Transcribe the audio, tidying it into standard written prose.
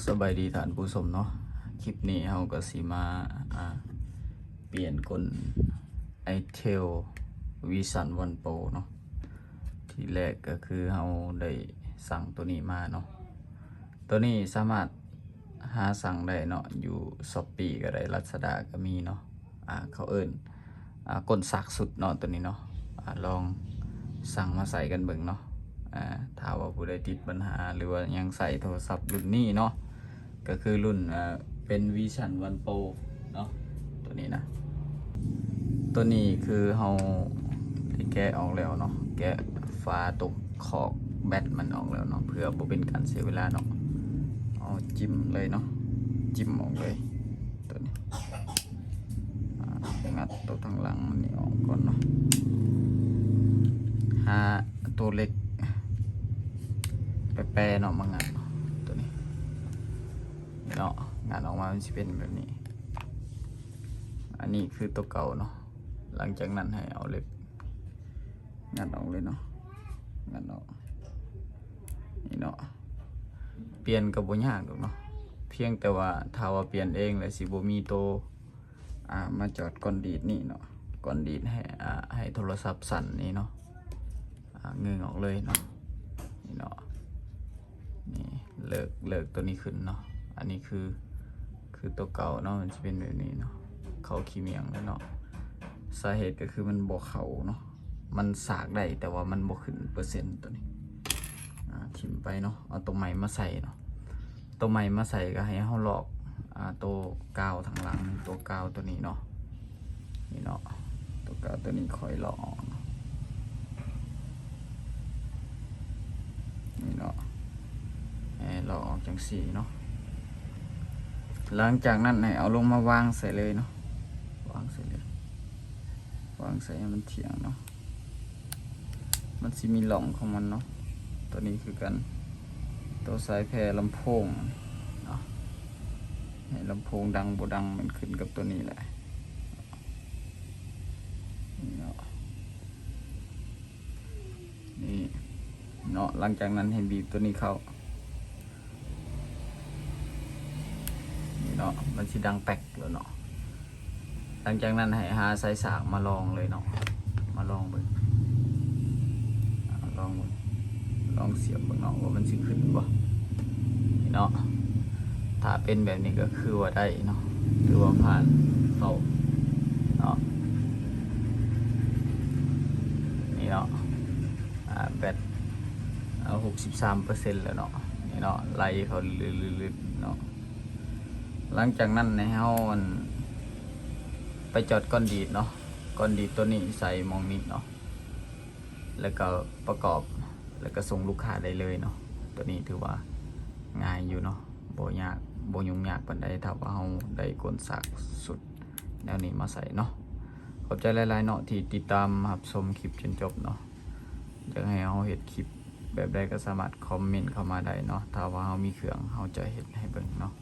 สบายดีท่านผู้ชมเนาะคลิปนี้เราก็สิมาเปลี่ยนกลitel Vision One Pro เนาะที่แรกก็คือเราได้สั่งตัวนี้มาเนาะตัวนี้สามารถหาสั่งได้เนาะอยู่ Shopee ก็ได้ Lazada ก็มีเนาะเขาเอิ้นกลสักสุดเนาะตัวนี้เนาะลองสั่งมาใส่กันเบิ่งเนาะถ้าว่าผู้ใดติดปัญหาหรือว่ายังใส่โทรศัพท์รุ่นนี้เนาะก็คือรุ่นเป็น Vision One Pro เนาะตัวนี้นะตัวนี้คือเราที่แกะออกแล้วเนาะแกะฝาตกขอกแบตมันออกแล้วเนาะเพื่อบ่เป็นการเสียเวลาเนาะเอาจิ้มเลยเนาะจิ้มออกเลยตัวนี้งัดตัวทางหลังมันนี่ออกก่อนเนาะหาตัวเล็กไปแปรเนาะมางัดตัวนี้เนาะงานออกมามันจะเป็นแบบนี้อันนี้คือตัวเก่าเนาะหลังจากนั้นให้เอาเล็บงัดออกเลยเนาะงัดออกนี่เนาะเปลี่ยนก็บ่ยากหรอกเนาะเพียงแต่ว่าถ้าว่าเปลี่ยนเองแล้วสิบ่มีตัวมาจอดก้อนดีดนี่เนาะก้อนดีดให้โทรศัพท์สั่นนี่เนาะเงยออกเลยเนาะนี่เนาะนี่เลิกตัวนี้ขึ้นเนาะอันนี้คือตัวเก่าเนาะมันจะเป็นแบบนี้เนาะเขาขี้เมียงแล้วเนาะสาเหตุก็คือมันบ่เขาเนาะมันสากได้แต่ว่ามันบ่ขึ้นเปอร์เซ็นต์ตัวนี้ทิ่มไปเนาะเอาตัวใหม่มาใส่เนาะตัวใหม่มาใส่ก็ให้เขาลอกตัวกาวทางหลังตัวกาวตัวนี้เนาะนี่เนาะตัวกาวตัวนี้คอยลอกออกนี่เนาะลอกออกจังสีเนาะหลังจากนั้นให้เอาลงมาวางใส่เลยเนาะวางใส่เลย วางใส่ให้มันเถียงเนาะมันสิมีหล่องของมันเนาะตัวนี้คือกันตัวสายแพร่ลำโพงเนาะให้ลำโพงดังบ่ดังมันขึ้นกับตัวนี้แหละนี่เนาะนี่เนาะหลังจากนั้นให้บีบตัวนี้เข้านี่เนาะมันสิดังแป๊กแล้วเนาะหลังจากนั้นให้หาสายสากมาลองเลยเนาะมาลองเบิ่งลองเสียบเบิ่งเนาะว่ามันสิขึ้นบ่นี่เนาะถ้าเป็นแบบนี้ก็คือว่าได้เนาะถือว่าผ่านเข้าเนาะนี่เนาะแบต63%แล้วเนาะนี่เนาะไล่เขาลื่นๆเนาะหลังจากนั้นให้เฮาไปจอดก้อนดีดเนาะก้อนดีดตัวนี้ใส่มองนิดเนาะแล้วก็ประกอบแล้วก็ส่งลูกค้าได้เลยเนาะตัวนี้ถือว่าง่ายอยู่เนาะบ่ยากบ่ยุ่งยากปานใดถ้าว่าเราได้กลสักสุดแนวนี้มาใส่เนาะขอบใจหลายๆเนาะที่ติดตามรับชมคลิปจนจบเนาะอยากให้เราเฮ็ดคลิปแบบใดก็สามารถคอมเมนต์เข้ามาได้เนาะถ้าว่าเรามีเครื่องเราจะเฮ็ดให้เบิ่งเนาะ